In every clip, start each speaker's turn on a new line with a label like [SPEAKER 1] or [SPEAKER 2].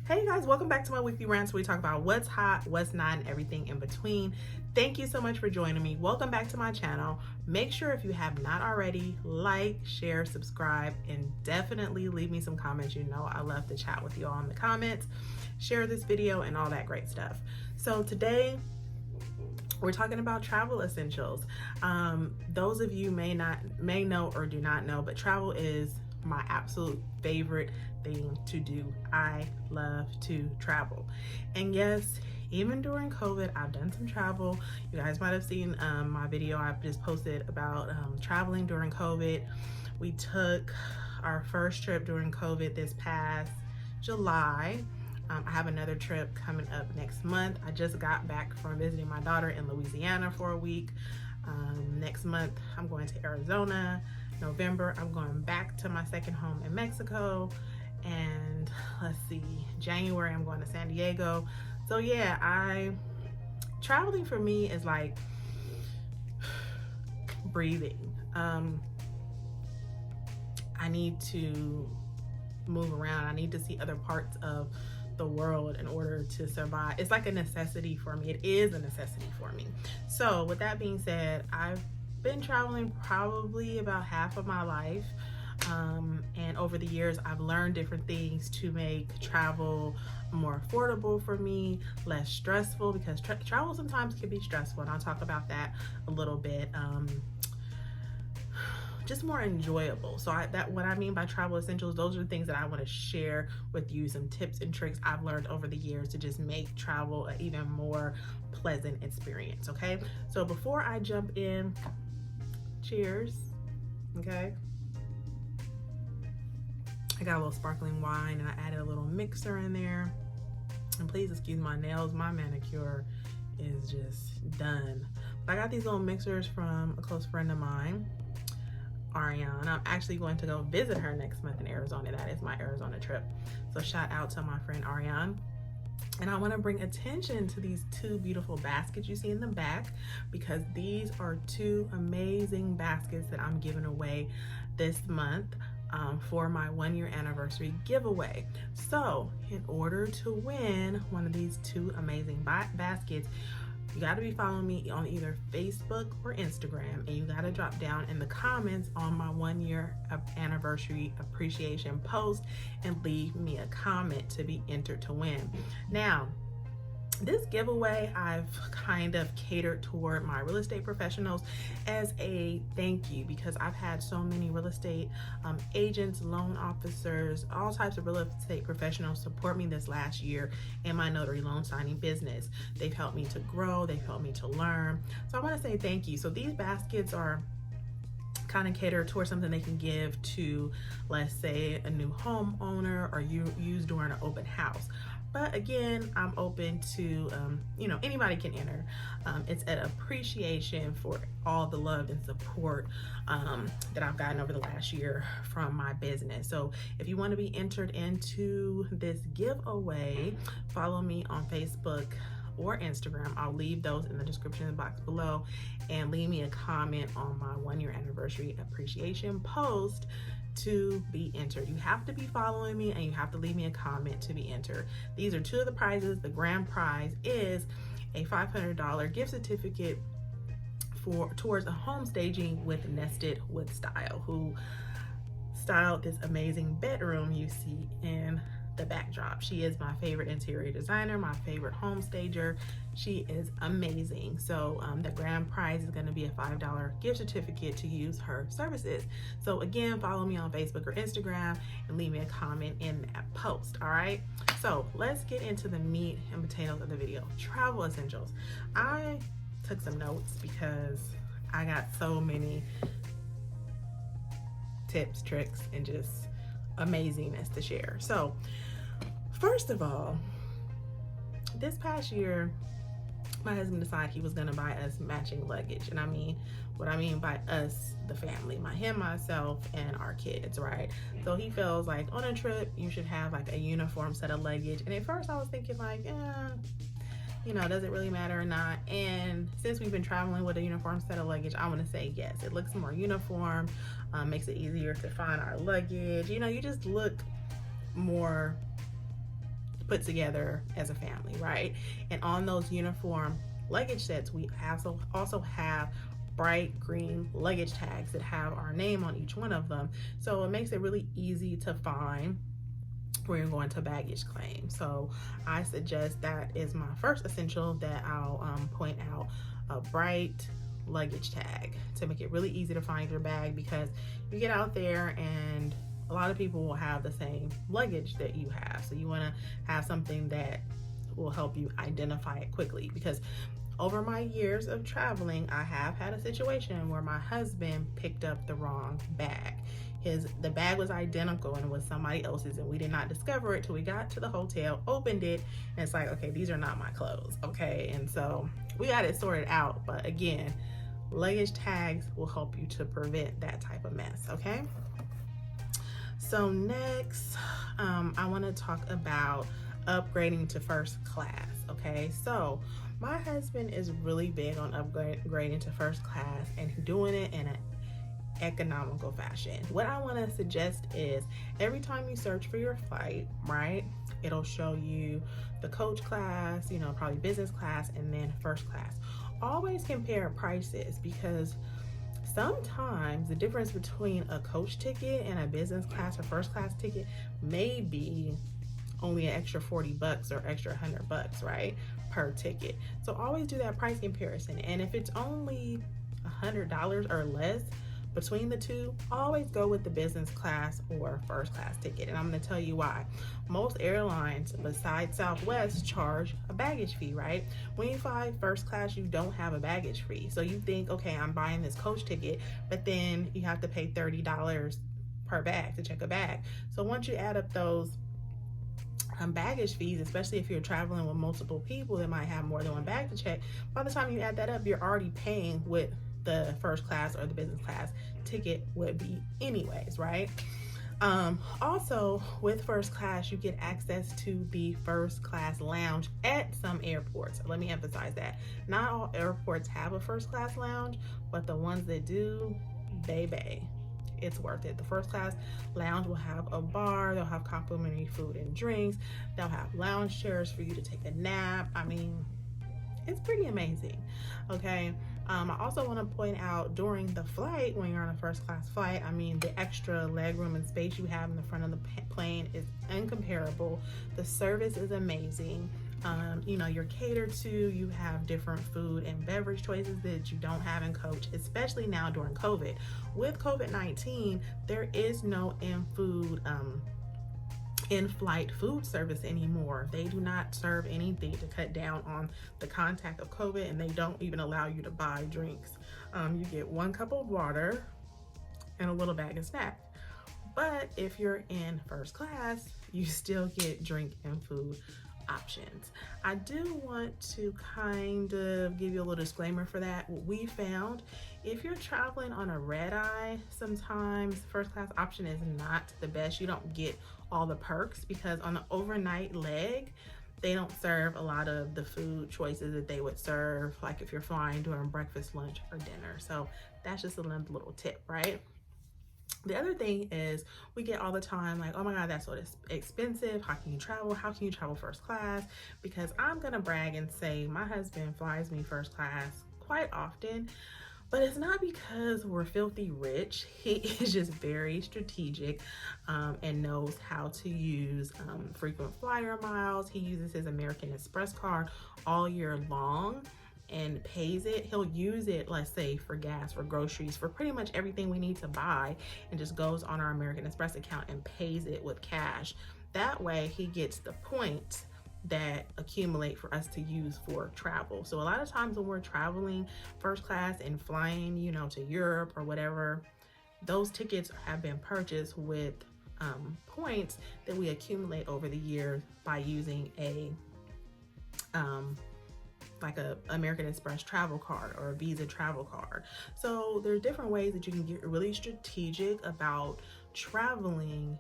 [SPEAKER 1] Hey guys, welcome back to my weekly rants where we talk about what's hot, what's not, and everything in between. Thank you so much for joining me. Welcome back to my channel. Make sure if you have not already, like, share, subscribe, and definitely leave me some comments. You know I love to chat with you all in the comments, share this video, and all that great stuff. So today, we're talking about travel essentials. Those of you may know or do not know, but travel is my absolute favorite thing to do. I love to travel. And yes, even during COVID, I've done some travel. You guys might have seen my video I just posted about traveling during COVID. We took our first trip during COVID this past July. I have another trip coming up next month. I just got back from visiting my daughter in Louisiana for a week. Next month, I'm going to Arizona. November, I'm going back to my second home in Mexico. And let's see, January, I'm going to San Diego. So yeah, traveling for me is like breathing. I need to move around. I need to see other parts of the world in order to survive. It's like a necessity for me. It is a necessity for me. So with that being said, I've been traveling probably about half of my life. And over the years, I've learned different things to make travel more affordable for me, less stressful, because travel sometimes can be stressful, and I'll talk about that a little bit. Just more enjoyable. So what I mean by travel essentials, those are the things that I want to share with you, some tips and tricks I've learned over the years to just make travel an even more pleasant experience. Okay, so before I jump in, cheers. Okay, I got a little sparkling wine and I added a little mixer in there. And please excuse my nails, my manicure is just done. But I got these little mixers from a close friend of mine, Ariane. I'm actually going to go visit her next month in Arizona. That is my Arizona trip. So shout out to my friend Ariane. And I want to bring attention to these two beautiful baskets you see in the back, because these are two amazing baskets that I'm giving away this month for my 1-year anniversary giveaway. So in order to win one of these two amazing baskets, you got to be following me on either Facebook or Instagram, and you got to drop down in the comments on my 1-year anniversary appreciation post and leave me a comment to be entered to win. Now, this giveaway I've kind of catered toward my real estate professionals as a thank you, because I've had so many real estate agents, loan officers, all types of real estate professionals support me this last year in my notary loan signing business. They've helped me to grow, they've helped me to learn. So I want to say thank you. So these baskets are kind of cater towards something they can give to, let's say, a new homeowner, or you use during an open house. But again, I'm open to, anybody can enter. It's an appreciation for all the love and support that I've gotten over the last year from my business. So if you want to be entered into this giveaway, follow me on Facebook or Instagram. I'll leave those in the description box below, and leave me a comment on my 1-year anniversary appreciation post to be entered. You have to be following me and you have to leave me a comment to be entered. These are two of the prizes. The grand prize is a $500 gift certificate towards a home staging with Nested Wood Style, who styled this amazing bedroom you see in the backdrop. She is my favorite interior designer, my favorite home stager. She is amazing. So the grand prize is going to be a $5 gift certificate to use her services. So again, follow me on Facebook or Instagram and leave me a comment in that post. All right, so let's get into the meat and potatoes of the video. Travel essentials. I took some notes because I got so many tips, tricks, and just amazingness to share. So first of all, this past year, my husband decided he was gonna buy us matching luggage. And what I mean by us, the family, him, myself, and our kids, right? So he feels like on a trip, you should have like a uniform set of luggage. And at first I was thinking like, does it really matter or not? And since we've been traveling with a uniform set of luggage, I want to say yes. It looks more uniform, makes it easier to find our luggage. You just look more put together as a family, right? And on those uniform luggage sets, we also have bright green luggage tags that have our name on each one of them. So it makes it really easy to find where you're going to baggage claim. So I suggest that is my first essential that I'll point out, a bright luggage tag to make it really easy to find your bag, because you get out there and a lot of people will have the same luggage that you have. So you want to have something that will help you identify it quickly, because over my years of traveling, I have had a situation where my husband picked up the wrong bag. The bag was identical and was somebody else's, and we did not discover it till we got to the hotel, opened it, and it's like, okay, these are not my clothes, okay? And so we got it sorted out, but again, luggage tags will help you to prevent that type of mess, okay? So next, I want to talk about upgrading to first class, okay? So my husband is really big on upgrading to first class and doing it in an economical fashion. What I want to suggest is every time you search for your flight, right, it'll show you the coach class, you know, probably business class, and then first class. Always compare prices, because sometimes the difference between a coach ticket and a business class or first class ticket may be only an extra $40 or extra $100, right, per ticket. So always do that price comparison. And if it's only $100 or less between the two, always go with the business class or first class ticket. And I'm going to tell you why. Most airlines besides Southwest charge a baggage fee, right? When you fly first class, you don't have a baggage fee. So you think, okay, I'm buying this coach ticket, but then you have to pay $30 per bag to check a bag. So once you add up those baggage fees, especially if you're traveling with multiple people that might have more than one bag to check, by the time you add that up, you're already paying what the first class or the business class ticket would be anyways, right? Also, with first class, you get access to the first class lounge at some airports. Let me emphasize that. Not all airports have a first class lounge, but the ones that do, baby, it's worth it. The first class lounge will have a bar, they'll have complimentary food and drinks, they'll have lounge chairs for you to take a nap. I mean, it's pretty amazing, okay? I also want to point out during the flight, when you're on a first class flight, I mean, the extra leg room and space you have in the front of the plane is incomparable. The service is amazing. You know, you're catered to, you have different food and beverage choices that you don't have in coach, especially now during COVID. With COVID-19, there is no in-flight food service anymore. They do not serve anything to cut down on the contact of COVID, and they don't even allow you to buy drinks. You get 1 cup of water and a little bag of snacks. But if you're in first class, you still get drink and food options. I do want to kind of give you a little disclaimer for that. What we found, if you're traveling on a red eye, sometimes first class option is not the best. You don't get all the perks, because on the overnight leg, they don't serve a lot of the food choices that they would serve like if you're flying during breakfast, lunch, or dinner. So that's just another little tip, right? The other thing is we get all the time like, oh my God, that's so expensive. How can you travel? How can you travel first class? Because I'm gonna brag and say my husband flies me first class quite often, but it's not because we're filthy rich. He is just very strategic and knows how to use frequent flyer miles. He uses his American Express card all year long and pays it. He'll use it, let's say, for gas, for groceries, for pretty much everything we need to buy, and just goes on our American Express account and pays it with cash. That way he gets the points that accumulate for us to use for travel. So a lot of times when we're traveling first class and flying, you know, to Europe or whatever, those tickets have been purchased with points that we accumulate over the years by using like a American Express travel card or a Visa travel card. So there's different ways that you can get really strategic about traveling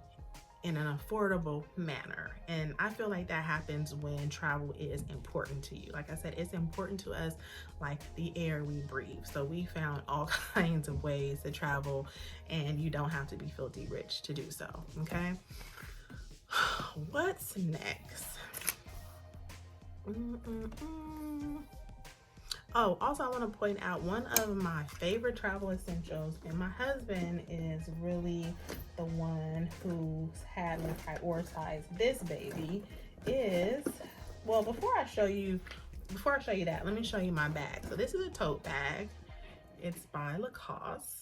[SPEAKER 1] in an affordable manner. And I feel like that happens when travel is important to you. Like I said, it's important to us like the air we breathe. So we found all kinds of ways to travel, and you don't have to be filthy rich to do so, okay? What's next? Oh, also I want to point out one of my favorite travel essentials, and my husband is really the one who's had me prioritize this baby, is, well, before I show you that, let me show you my bag. So this is a tote bag. It's by Lacoste.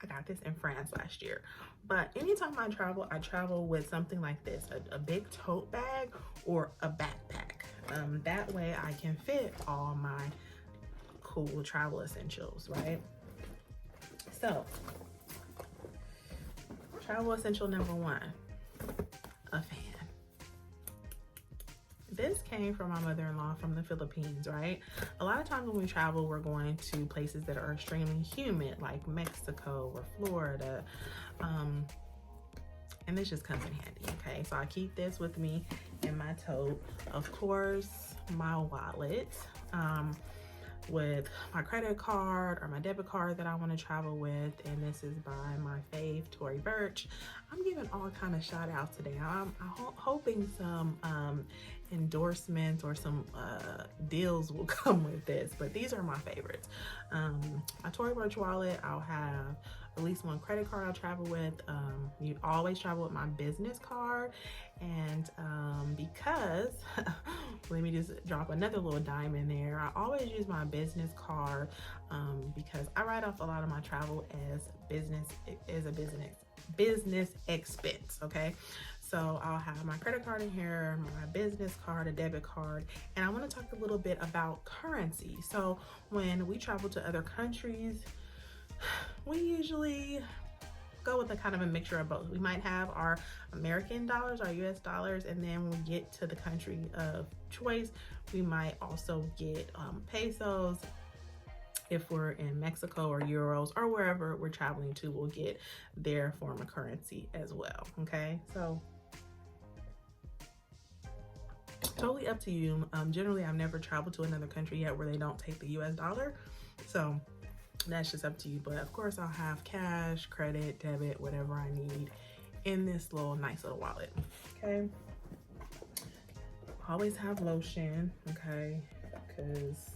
[SPEAKER 1] I got this in France last year. But anytime I travel with something like this, a big tote bag or a backpack. That way I can fit all my cool travel essentials, right? So, travel essential number one, a fan. This came from my mother-in-law from the Philippines, right? A lot of times when we travel, we're going to places that are extremely humid, like Mexico or Florida. And this just comes in handy, okay? So I keep this with me in my tote. Of course, my wallet, with my credit card or my debit card that I want to travel with, and this is by my fave, Tory Burch. I'm giving all kind of shout outs today. I'm hoping some endorsements or some deals will come with this, but these are my favorites. My Tory Burch wallet, I'll have at least one credit card I'll travel with. You always travel with my business card, and because let me just drop another little dime in there. I always use my business card because I write off a lot of my travel as a business expense, okay? So I'll have my credit card in here, my business card, a debit card, and I want to talk a little bit about currency. So when we travel to other countries, we usually go with a kind of a mixture of both. We might have our American dollars, our US dollars, and then when we get to the country of choice, we might also get pesos. If we're in Mexico, or euros, or wherever we're traveling to, we'll get their form of currency as well, okay? So totally up to you. Generally, I've never traveled to another country yet where they don't take the US dollar, so that's just up to you. But of course, I'll have cash, credit, debit, whatever I need in this nice little wallet, okay? Always have lotion, okay? Because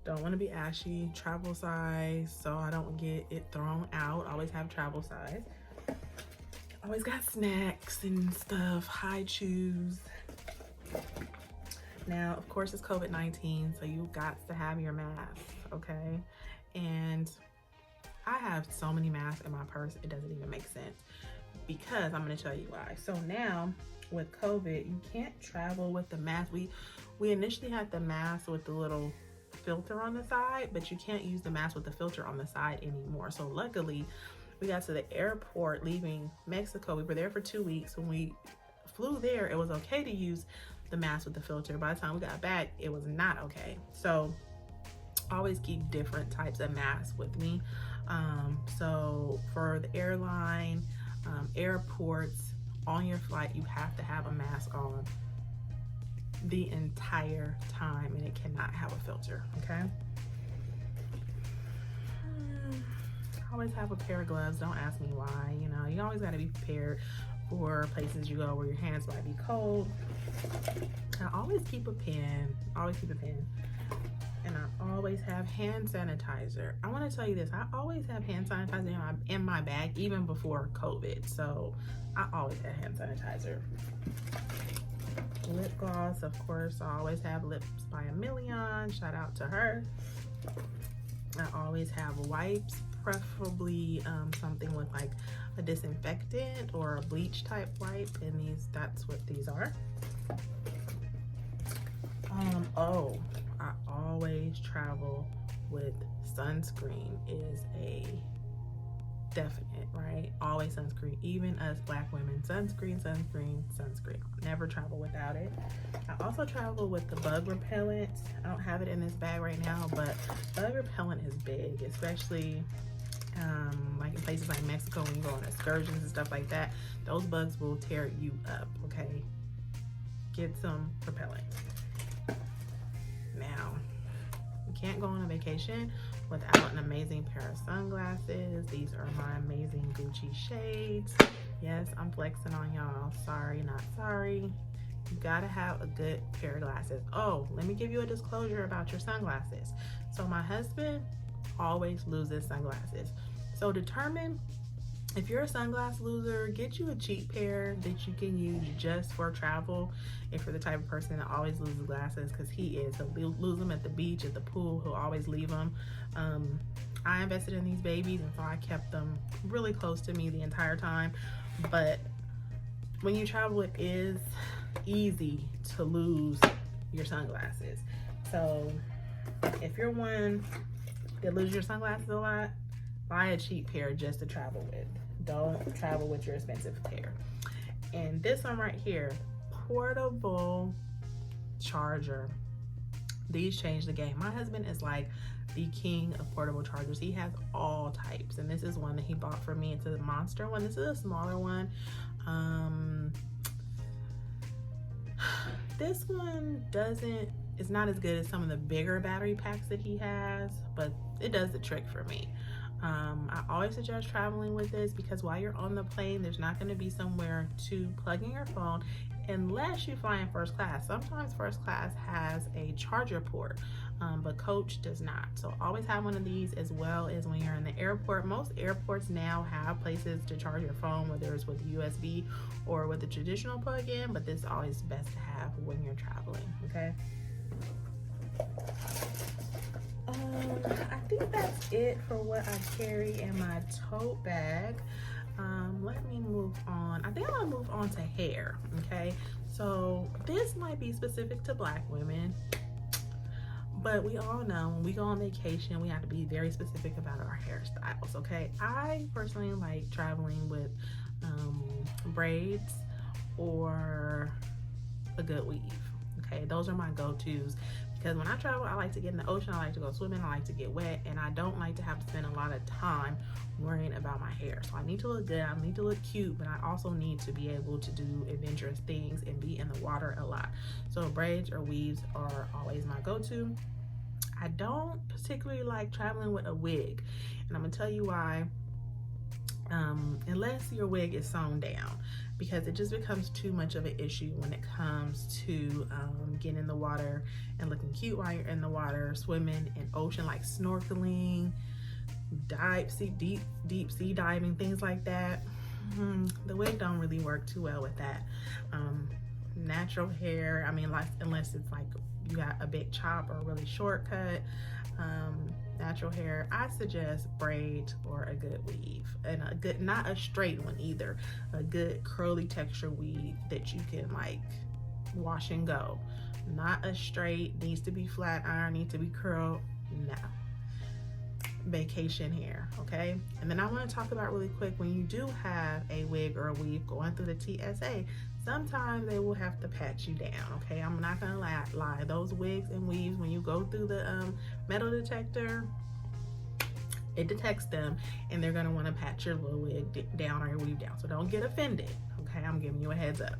[SPEAKER 1] don't want to be ashy. Travel size, so I don't get it thrown out. Always have travel size. Always got snacks and stuff, high chews. Now, of course, it's COVID-19, so you got to have your mask, okay? And I have so many masks in my purse, it doesn't even make sense, because I'm going to tell you why. So now with COVID, you can't travel with the mask. We initially had the mask with the little filter on the side, but you can't use the mask with the filter on the side anymore. So luckily, we got to the airport leaving Mexico. We were there for 2 weeks. When we flew there, it was okay to use the mask with the filter. By the time we got back, it was not okay. So always keep different types of masks with me. So for the airline, airports, on your flight, you have to have a mask on the entire time, and it cannot have a filter, okay? Always have a pair of gloves. Don't ask me why. You know, you always got to be prepared for places you go where your hands might be cold. I always keep a pen. And I always have hand sanitizer. I want to tell you this, I always have hand sanitizer in my bag, even before COVID. So I always have hand sanitizer. Lip gloss, of course, I always have Lips by a Million. Shout out to her. I always have wipes, preferably something with like a disinfectant or a bleach type wipe, and that's what these are. Oh, I always travel with sunscreen. Is a definite, right? Always sunscreen. Even us black women, sunscreen. I'll never travel without it. I also travel with the bug repellent. I don't have it in this bag right now, but bug repellent is big, especially like in places like Mexico when you go on excursions and stuff like that. Those bugs will tear you up, okay? Get some repellent. Now, you can't go on a vacation without an amazing pair of sunglasses. These are my amazing Gucci shades. Yes, I'm flexing on y'all. Sorry, not sorry. You gotta have a good pair of glasses. Oh, let me give you a disclosure about your sunglasses. So my husband always loses sunglasses. So determine if you're a sunglass loser, get you a cheap pair that you can use just for travel. If you're the type of person that always loses glasses, because he is, he'll lose them at the beach, at the pool, he'll always leave them. I invested in these babies, and so I kept them really close to me the entire time. But when you travel, it is easy to lose your sunglasses. So if you're one that loses your sunglasses a lot, buy a cheap pair just to travel with. Don't travel with your expensive pair. And this one right here, portable charger. These change the game. My husband is like the king of portable chargers. He has all types, and this is one that he bought for me. It's a monster one. This is a smaller one. This one it's not as good as some of the bigger battery packs that he has, but it does the trick for me. I always suggest traveling with this because while you're on the plane, there's not going to be somewhere to plug in your phone unless you fly in first class. Sometimes first class has a charger port, but coach does not. So always have one of these, as well as when you're in the airport. Most airports now have places to charge your phone, whether it's with USB or with the traditional plug-in, but this is always best to have when you're traveling, okay? I think that's it for what I carry in my tote bag. Let me move on. I think I'm gonna move on to hair, okay? So this might be specific to Black women, but we all know when we go on vacation, we have to be very specific about our hairstyles, okay? I personally like traveling with braids or a good weave, okay? Those are my go-tos. Because when I travel, I like to get in the ocean, I like to go swimming, I like to get wet, and I don't like to have to spend a lot of time worrying about my hair. So I need to look good, I need to look cute, but I also need to be able to do adventurous things and be in the water a lot. So braids or weaves are always my go-to. I don't particularly like traveling with a wig, and I'm gonna tell you why. Unless your wig is sewn down, because it just becomes too much of an issue when it comes to getting in the water and looking cute while you're in the water, swimming in ocean, like snorkeling, deep sea diving, things like that. The wig don't really work too well with that. Natural hair, I mean, like, unless it's like you got a big chop or a really short cut, natural hair, I suggest braid or a good weave, and a good, not a straight one either, a good curly texture weave that you can like wash and go. Not a straight, needs to be flat iron, needs to be curled. No, vacation hair, okay? And then I want to talk about really quick, when you do have a wig or a weave going through the TSA, sometimes they will have to pat you down, okay? I'm not gonna lie. Those wigs and weaves, when you go through the metal detector, it detects them, and they're gonna want to pat your little wig down or your weave down. So don't get offended, okay? I'm giving you a heads up.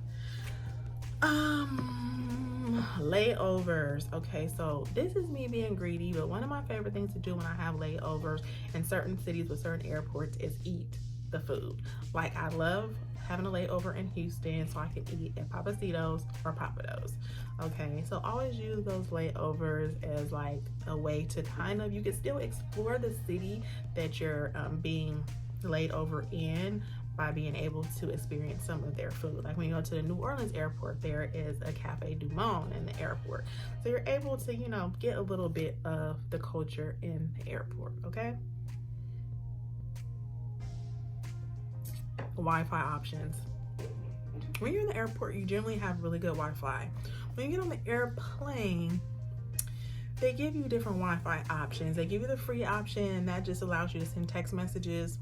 [SPEAKER 1] Layovers. Okay, so this is me being greedy, but one of my favorite things to do when I have layovers in certain cities with certain airports is eat the food. Like, I love having a layover in Houston so I can eat at Papacitos or Papados. Okay, so always use those layovers as like a way to kind of, you can still explore the city that you're being laid over in by being able to experience some of their food. Like when you go to the New Orleans airport, there is a Cafe Du Monde in the airport. So you're able to, you know, get a little bit of the culture in the airport, okay? Wi-Fi options. When you're in the airport, you generally have really good Wi-Fi. When you get on the airplane, they give you different Wi-Fi options. They give you the free option, and that just allows you to send text messages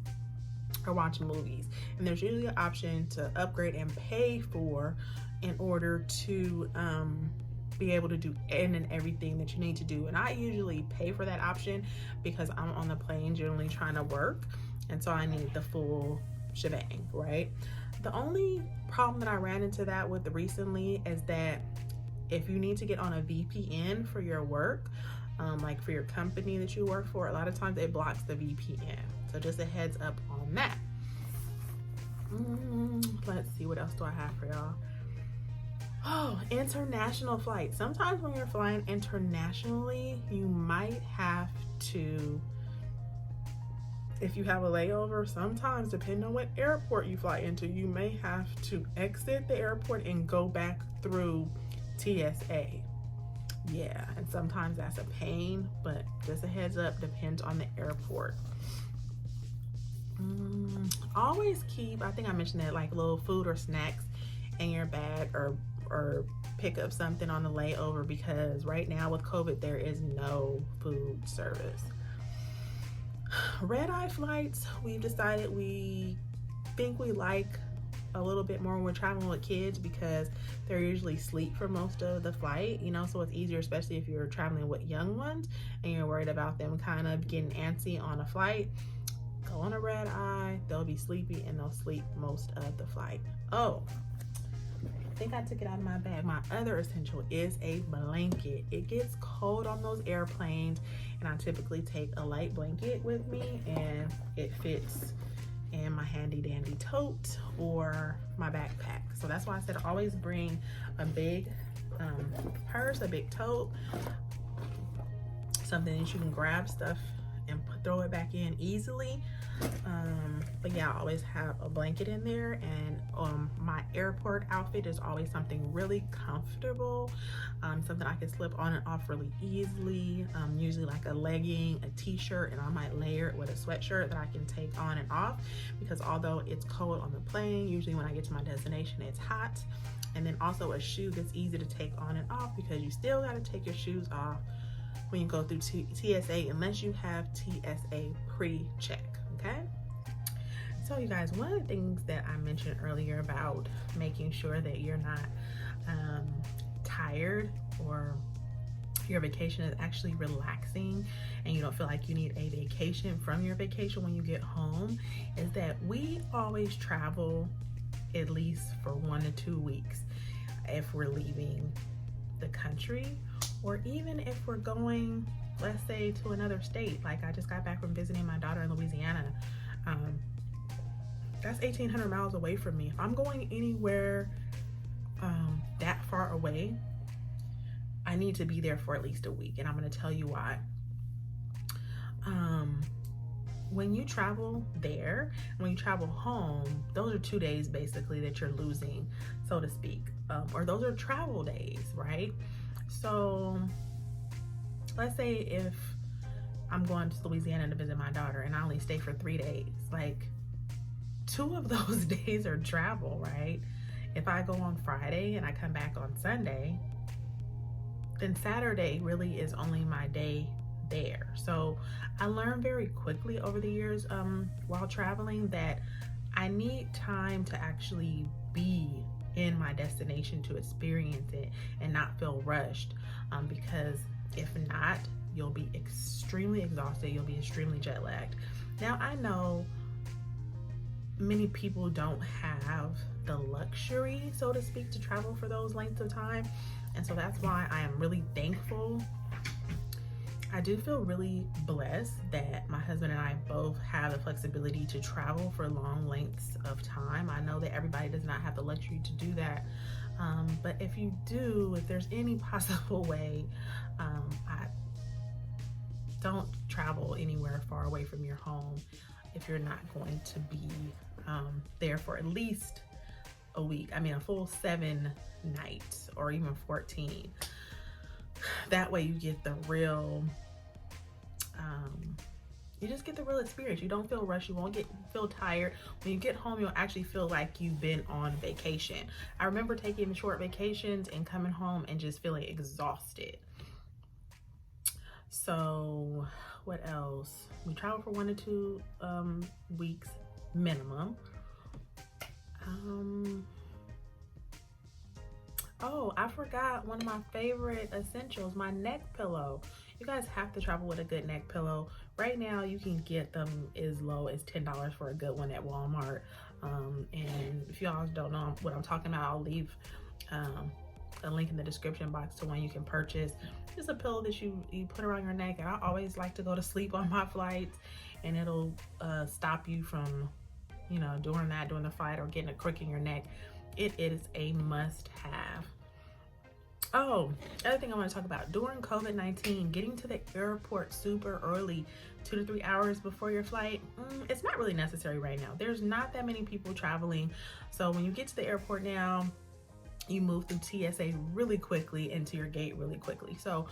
[SPEAKER 1] or watch movies. And there's usually an option to upgrade and pay for in order to be able to do any and everything that you need to do. And I usually pay for that option because I'm on the plane generally trying to work, and so I need the full shebang, right? The only problem that I ran into that with recently is that if you need to get on a VPN for your work, like for your company that you work for, a lot of times it blocks the VPN. So just a heads up on that. Let's see, what else do I have for y'all? Oh, international flights. Sometimes when you're flying internationally, you might have to, if you have a layover, sometimes depending on what airport you fly into, you may have to exit the airport and go back through TSA. Yeah, and sometimes that's a pain, but just a heads up, depends on the airport. Always keep, I think I mentioned that, like little food or snacks in your bag, or pick up something on the layover, because right now with COVID, there is no food service. Red-eye flights, we've decided we think we like a little bit more when we're traveling with kids, because they're usually asleep for most of the flight, you know, so it's easier, especially if you're traveling with young ones and you're worried about them kind of getting antsy on a flight. Go on a red eye, they'll be sleepy and they'll sleep most of the flight. Oh, I think I took it out of my bag. My other essential is a blanket. It gets cold on those airplanes, and I typically take a light blanket with me, and it fits in my handy dandy tote or my backpack. So that's why I said always bring a big purse, a big tote, something that you can grab stuff and throw it back in easily. But yeah, I always have a blanket in there, and my airport outfit is always something really comfortable, something I can slip on and off really easily, usually like a legging, a t-shirt, and I might layer it with a sweatshirt that I can take on and off, because although it's cold on the plane, usually when I get to my destination it's hot. And then also a shoe that's easy to take on and off, because you still got to take your shoes off when you go through TSA, unless you have TSA pre-check. Okay, so you guys, one of the things that I mentioned earlier about making sure that you're not tired, or your vacation is actually relaxing and you don't feel like you need a vacation from your vacation when you get home, is that we always travel at least for 1 to 2 weeks if we're leaving the country, or even if we're going, let's say, to another state. Like I just got back from visiting my daughter in Louisiana. That's 1,800 miles away from me. If I'm going anywhere that far away, I need to be there for at least a week, and I'm going to tell you why. When you travel there, when you travel home, those are 2 days basically that you're losing, so to speak, or those are travel days, right? So let's say if I'm going to Louisiana to visit my daughter and I only stay for 3 days, like 2 of those days are travel, right? If I go on Friday and I come back on Sunday, then Saturday really is only my day there. So I learned very quickly over the years while traveling that I need time to actually be in my destination to experience it and not feel rushed, because if not, you'll be extremely exhausted, you'll be extremely jet lagged. Now I know many people don't have the luxury, so to speak, to travel for those lengths of time, and so that's why I am really thankful. I do feel really blessed that my husband and I both have the flexibility to travel for long lengths of time. I know that everybody does not have the luxury to do that, but if you do, if there's any possible way, I don't travel anywhere far away from your home if you're not going to be there for at least a week. I mean, a full 7 nights or even 14. That way you get the real, you just get the real experience. You don't feel rushed. You won't feel tired. When you get home, you'll actually feel like you've been on vacation. I remember taking short vacations and coming home and just feeling exhausted. So what else? We travel for 1 to 2 weeks minimum. Oh, I forgot one of my favorite essentials, my neck pillow. You guys have to travel with a good neck pillow. Right now, you can get them as low as $10 for a good one at Walmart. And if y'all don't know what I'm talking about, I'll leave a link in the description box to one you can purchase. Just a pillow that you put around your neck. And I always like to go to sleep on my flights, and it'll stop you from, you know, doing the flight or getting a crook in your neck. It is a must-have. Oh, other thing I want to talk about, during COVID-19, getting to the airport super early, 2 to 3 hours before your flight, it's not really necessary right now. There's not that many people traveling. So when you get to the airport now, you move through TSA really quickly into your gate really quickly. So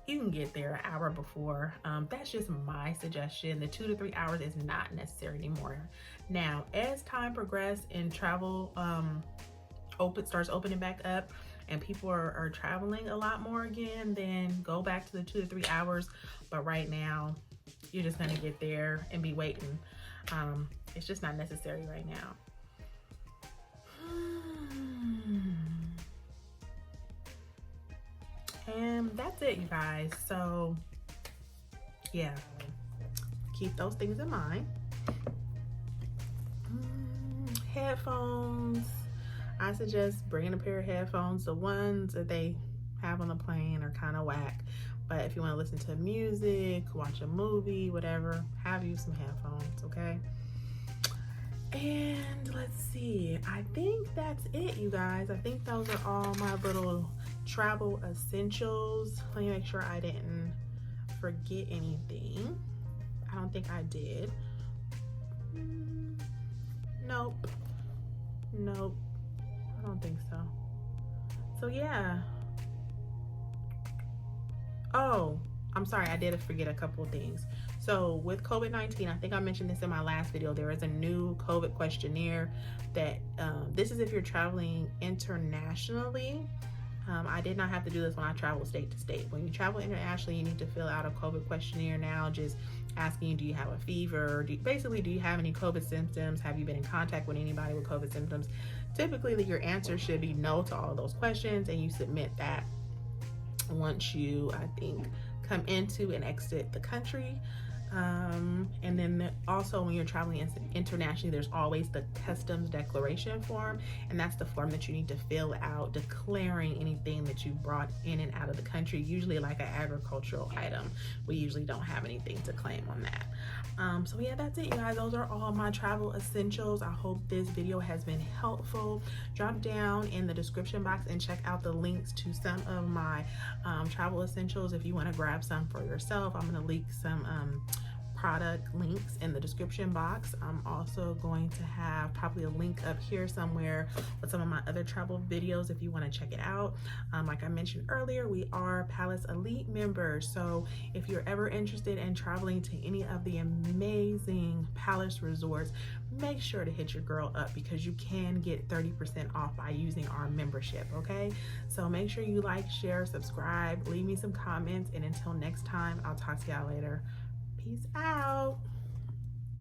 [SPEAKER 1] you can get there an hour before. That's just my suggestion. The 2 to 3 hours is not necessary anymore. Now, as time progresses and travel starts opening back up and people are traveling a lot more again, then go back to the 2 to 3 hours. But right now, you're just gonna get there and be waiting. It's just not necessary right now. And that's it, you guys. So yeah, keep those things in mind. Headphones, I suggest bringing a pair of headphones. The ones that they have on the plane are kind of whack, but if you want to listen to music, watch a movie, whatever, have you some headphones, okay? And let's see, I think that's it, you guys. I think those are all my little travel essentials. Let me make sure I didn't forget anything. I don't think I did. Nope. I don't think so. So yeah. Oh, I'm sorry, I did forget a couple of things. So with COVID-19, I think I mentioned this in my last video, there is a new COVID questionnaire that, this is if you're traveling internationally. I did not have to do this when I travel state to state. When you travel internationally, you need to fill out a COVID questionnaire now, just asking you, do you have a fever? Basically, do you have any COVID symptoms? Have you been in contact with anybody with COVID symptoms? Typically, your answer should be no to all of those questions, and you submit that once you, I think, come into and exit the country. And then also when you're traveling internationally, there's always the customs declaration form, and that's the form that you need to fill out declaring anything that you brought in and out of the country, usually like an agricultural item. We usually don't have anything to claim on that. So yeah, that's it, you guys. Those are all my travel essentials. I hope this video has been helpful. Drop down in the description box and check out the links to some of my travel essentials if you want to grab some for yourself. I'm going to link some product links in the description box. I'm also going to have probably a link up here somewhere with some of my other travel videos if you want to check it out. Like I mentioned earlier, we are Palace Elite members, so if you're ever interested in traveling to any of the amazing Palace resorts, make sure to hit your girl up because you can get 30% off by using our membership, okay? So make sure you like, share, subscribe, leave me some comments, and until next time, I'll talk to y'all later.